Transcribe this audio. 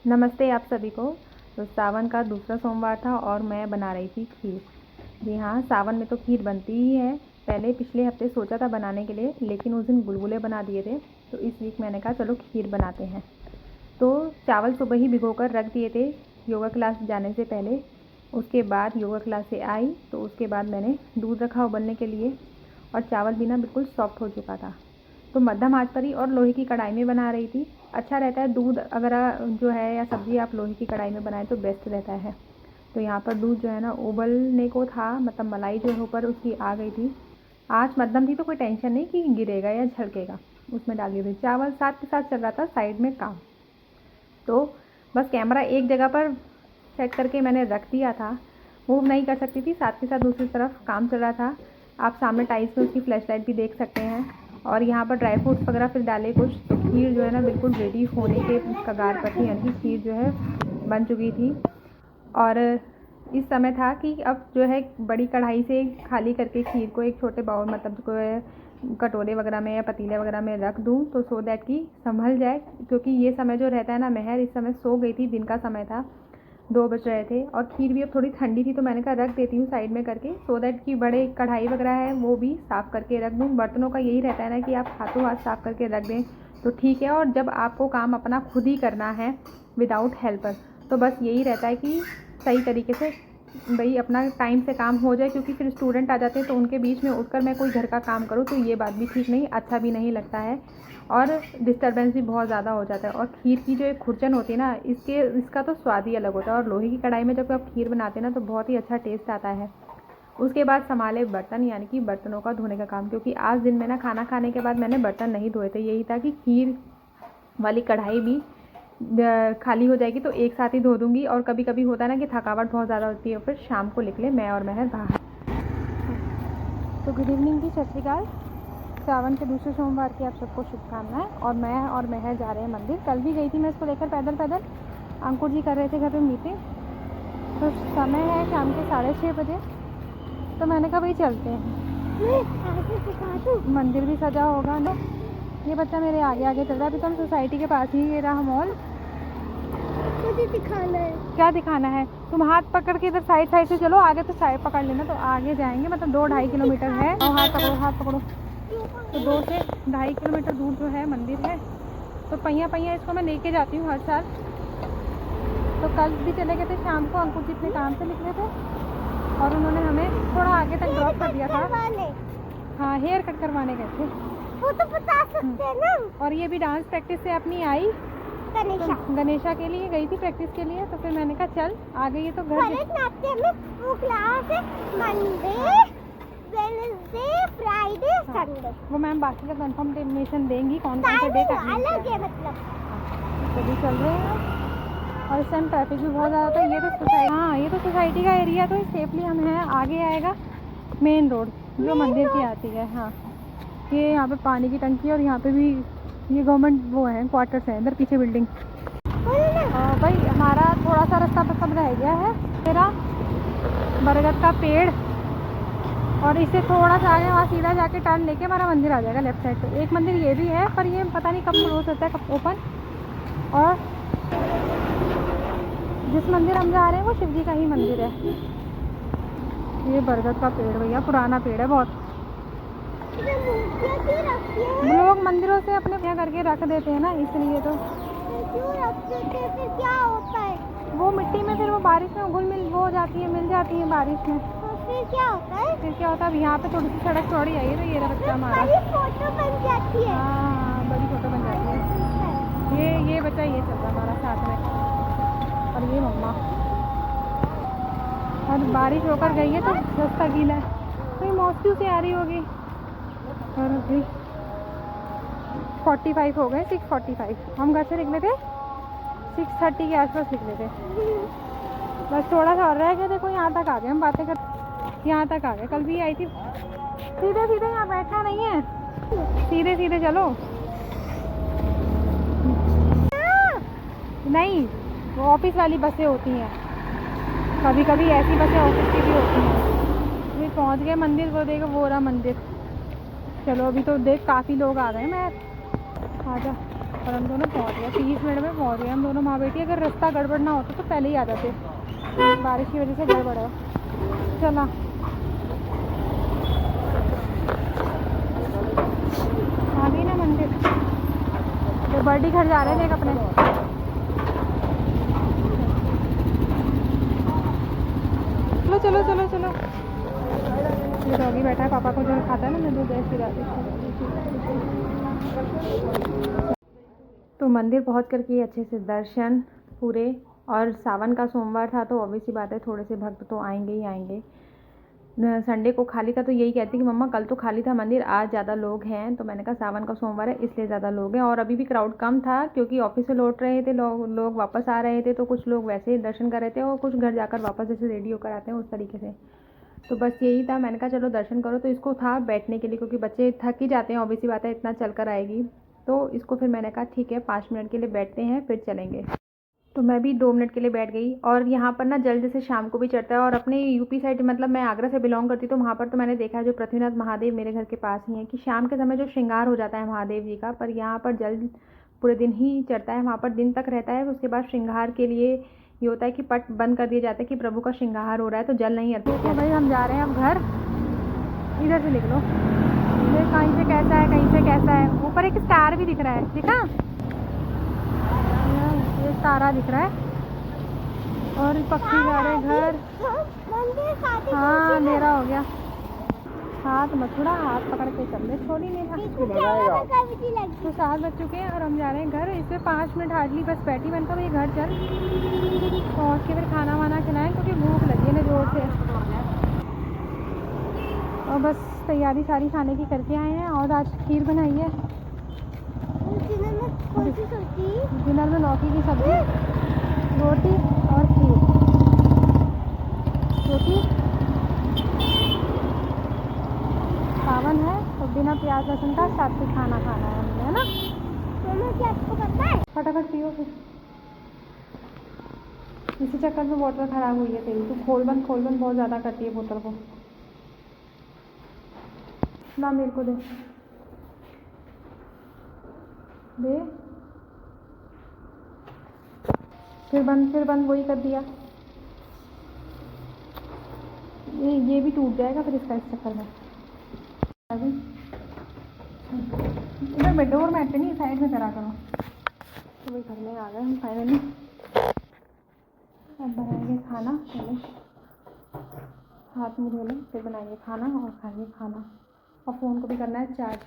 नमस्ते आप सभी को। तो सावन का दूसरा सोमवार था और मैं बना रही थी खीर। जी हाँ, सावन में तो खीर बनती ही है। पहले पिछले हफ्ते सोचा था बनाने के लिए, लेकिन उस दिन गुलगुले बना दिए थे, तो इस वीक मैंने कहा चलो खीर बनाते हैं। तो चावल सुबह ही भिगोकर रख दिए थे योगा क्लास जाने से पहले। उसके बाद योगा क्लास से आई तो उसके बाद मैंने दूध रखा उबलने के लिए, और चावल भी ना बिल्कुल सॉफ्ट हो चुका था। तो मध्यम आंच पर ही और लोहे की कढ़ाई में बना रही थी। अच्छा रहता है दूध अगर जो है या सब्ज़ी आप लोहे की कढ़ाई में बनाएं तो बेस्ट रहता है। तो यहाँ पर दूध जो है ना उबलने को था, मतलब मलाई जो है ऊपर उसकी आ गई थी। आँच मध्यम थी तो कोई टेंशन नहीं कि गिरेगा या झड़केगा। उसमें डाल दिए थे चावल, साथ के साथ चल रहा था साइड में काम। तो बस कैमरा एक जगह पर सेट करके मैंने रख दिया था, मूव नहीं कर सकती थी। साथ के साथ दूसरी तरफ काम चल रहा था। आप सामने टाइल्स में उसकी फ्लैश लाइट भी देख सकते हैं। और यहाँ पर ड्राई फ्रूट्स वगैरह फिर डाले कुछ। तो खीर जो है ना बिल्कुल रेडी होने के कगार पर थी, यानी कि खीर जो है बन चुकी थी। और इस समय था कि अब जो है बड़ी कढ़ाई से खाली करके खीर को एक छोटे बाउल, मतलब को कटोरे वगैरह में या पतीले वगैरह में रख दूँ, तो सो दैट कि संभल जाए। क्योंकि ये समय जो रहता है ना, महर इस समय सो गई थी, दिन का समय था, 2 बज रहे थे और खीर भी अब थोड़ी ठंडी थी। तो मैंने कहा रख देती हूँ साइड में करके, सो दैट कि बड़े कढ़ाई वगैरह है वो भी साफ़ करके रख दूँ। बर्तनों का यही रहता है ना कि आप हाथों हाथ साफ़ करके रख दें तो ठीक है। और जब आपको काम अपना खुद ही करना है विदाउट हेल्पर, तो बस यही रहता है कि सही तरीके से भाई अपना टाइम से काम हो जाए। क्योंकि फिर स्टूडेंट आ जाते हैं तो उनके बीच में उठकर मैं कोई घर का काम करूँ तो ये बात भी ठीक नहीं, अच्छा भी नहीं लगता है, और डिस्टर्बेंस भी बहुत ज़्यादा हो जाता है। और खीर की जो एक खुरचन होती है ना, इसका तो स्वाद ही अलग होता है। और लोहे की कढ़ाई में जब आप खीर बनाते हैं ना तो बहुत ही अच्छा टेस्ट आता है। उसके बाद संभाले बर्तन, यानी कि बर्तनों का धोने का काम। क्योंकि आज दिन में ना खाना खाने के बाद मैंने बर्तन नहीं धोए थे। यही था कि खीर वाली कढ़ाई भी खाली हो जाएगी तो एक साथ ही धो दूँगी। और कभी कभी होता है ना कि थकावट बहुत ज़्यादा होती है, फिर शाम को निकले मैं और महर बाहर। तो गुड इवनिंग की, सत श्री अकाल। सावन के दूसरे सोमवार की आप सबको शुभकामनाएं। और मैं और महर जा रहे हैं मंदिर। कल भी गई थी मैं इसको लेकर पैदल। अंकुर जी कर रहे थे घर पे मीटिंग। तो समय है शाम के 6:30 बजे। तो मैंने कहा भाई चलते हैं, मंदिर भी सजा होगा ना। ये बच्चा मेरे आगे आगे चल रहा है। अभी तो हम सोसाइटी के पास ही ये रहा मॉल। मुझे दिखाना है। क्या दिखाना है? तुम हाथ पकड़ के इधर साइड से चलो, आगे तो साइड पकड़ लेना, तो आगे जाएंगे। मतलब 2-2.5 किलोमीटर है। और हाथ पकड़ो। तो 2 से 2.5 किलोमीटर दूर जो है मंदिर है। तो पहिया इसको मैं लेके जाती हूँ हर साल। तो कल भी चले गए थे शाम को, अंकुर जी अपने काम से निकले थे और उन्होंने हमें थोड़ा आगे तक ड्रॉप कर दिया था। हाँ, हेयर कट करवाने गए थे। वो तो बता सकते हैं ना। और ये भी डांस प्रैक्टिस से अपनी आई, गणेशा के लिए गई थी प्रैक्टिस के लिए। तो फिर मैंने कहा चल आ गई है तो घर वो क्लास है मंडे, वेडनेसडे, फ्राइडे, संडे। वो मैम बाकी का कंफर्मेशन देंगी कौन कौन सा डेट अलग है, मतलब तो भी चल रहे हैं। और इस टाइम ट्रैफिक भी बहुत ज़्यादा था। ये तो सोसाइटी, हाँ ये तो सोसाइटी का एरिया, तो सेफली हम हैं। आगे आएगा मेन रोड जो मंदिर की आती है। हाँ, ये यहाँ पे पानी की टंकी, और यहाँ पे भी ये गवर्नमेंट वो है, क्वार्टर्स है इधर पीछे बिल्डिंग। भाई हमारा थोड़ा सा रास्ता खत्म रह गया है। मेरा बरगद का पेड़, और इससे थोड़ा सा आगे वहाँ सीधा जाके टर्न लेके हमारा मंदिर आ जाएगा लेफ्ट साइड पे। एक मंदिर ये भी है, पर ये पता नहीं कब क्लोज होता है कब ओपन। और जिस मंदिर हम जा रहे हैं वो शिव जी का ही मंदिर है। ये बरगद का पेड़ भैया पुराना पेड़ है बहुत। लोग मंदिरों से अपने क्या करके रख देते हैं ना, इसलिए। तो क्यों रख देते हैं? फिर क्या होता है? वो मिट्टी में फिर वो बारिश में घुल मिल हो जाती है, मिल जाती है बारिश में। तो फिर क्या होता है? अब यहाँ पे थोड़ी सी सड़क चौड़ी आई है तो ये बच्चा हमारा बड़ी फोटो बन जाती है। हाँ, बड़ी फोटो बन जाती है। ये बच्चा ये चल रहा हमारा साथ में, और ये मम्मा। और बारिश होकर गई है तो रास्ता गीला है। तो ये मॉस्क्यू से आ रही होगी। और अभी 45 हो गए, 6:45। हम घर से निकले थे 6:30 के आसपास निकले थे। बस थोड़ा सा और रह गया। देखो यहाँ तक आ गए हम बातें कर, यहाँ तक आ गए। कल भी आई थी। सीधे यहाँ बैठना नहीं है, सीधे चलो। नहीं, वो ऑफिस वाली बसें होती हैं, कभी कभी ऐसी बसें ऑफिस की भी होती हैं। अभी पहुँच गए मंदिर, वो देखो वो रहा मंदिर। चलो अभी तो देख काफ़ी लोग आ गए। मैं आजा और हम दोनों पहुँच गए, 30 मिनट में पहुँच गए हम दोनों माँ बेटी। अगर रास्ता गड़बड़ ना होता तो पहले ही आ जाते, बारिश की वजह से गड़बड़ है। चला आ गई ना मंदिर। तो बर्डी घर जा रहे थे अपने। चलो चलो चलो चलो। ये डॉगी बैठा है, पापा को जो खाता है ना, मैं दूध ऐसे पिलाती हूँ। तो मंदिर पहुँच कर के अच्छे से दर्शन पूरे। और सावन का सोमवार था तो ऑब्वियसली बात है थोड़े से भक्त तो आएंगे ही आएंगे। संडे को खाली था तो यही कहती कि मम्मा कल तो खाली था मंदिर, आज ज़्यादा लोग हैं। तो मैंने कहा सावन का सोमवार है इसलिए ज़्यादा लोग हैं। और अभी भी क्राउड कम था क्योंकि ऑफिस से लौट रहे थे लोग वापस आ रहे थे। तो कुछ लोग वैसे ही दर्शन कर रहे थे और कुछ घर जाकर वापस जैसे रेडी होकर आते हैं उस तरीके से। तो बस यही था, मैंने कहा चलो दर्शन करो। तो इसको था बैठने के लिए क्योंकि बच्चे थक ही जाते हैं, ऑब्वियसली बात है इतना चल कर आएगी। तो इसको फिर मैंने कहा ठीक है 5 मिनट के लिए बैठते हैं फिर चलेंगे। तो मैं भी 2 मिनट के लिए बैठ गई। और यहाँ पर ना जल जैसे शाम को भी चढ़ता है। और अपने यूपी साइड मतलब मैं आगरा से बिलोंग करती तो वहाँ पर तो मैंने देखा है जो पृथ्वीनाथ महादेव मेरे घर के पास ही है कि शाम के समय जो श्रृंगार हो जाता है महादेव जी का। पर यहाँ पर जल पूरे दिन ही चढ़ता है, वहाँ पर दिन तक रहता है। उसके बाद श्रृंगार के लिए ये होता है कि पट बंद कर दिए जाते हैं कि प्रभु का श्रृंगार हो रहा है तो जल नहीं अर्पित किया। भाई हम जा रहे हैं अब घर, इधर से निकलो। ये कहीं से कैसा है कहीं से कैसा है। ऊपर एक स्टार भी दिख रहा है, दिखा ये तारा दिख रहा है। और पक्षी जा रहे हैं घर। हाँ अंधेरा हो गया। हाथ मत छुड़ा, हाथ पकड़ के चल रहे, छोड़ ही नहीं था। तो 7 बज चुके हैं और हम जा रहे हैं घर। इसमें 5 मिनट हार्डली बस बैठी। मैंने कहा ये घर चल पहुँच के फिर खाना वाना खिलाएं क्योंकि भूख लगी है ना जोर से। और बस तैयारी सारी खाने की करके आए हैं। और आज खीर बनाई है डिनर में, लौकी की सब्जी, रोटी और खीर। रोटी सावन है तो बिना प्याज लहसुन का सात्विक खाना खाना है हमने, है ना। तो क्या आपको पता है? फटाफट पियो फिर। इसी चक्कर में बोतल खराब हुई है तेरी। तू खोल बंद बहुत ज़्यादा करती है बोतल को। ना मेरे को दे दे। फिर बंद वही कर दिया। ये भी टूट जाएगा फिर इसका, इस चक्कर में। इधर में डोर मैट पे नहीं, साइड में करा करो। तो भाई घर में आ गए हम फाइनली। अब बनाएंगे खाना, पहले हाथ मुँह धो लें फिर बनाएंगे खाना और खाएंगे खाना। और फ़ोन को भी करना है चार्ज।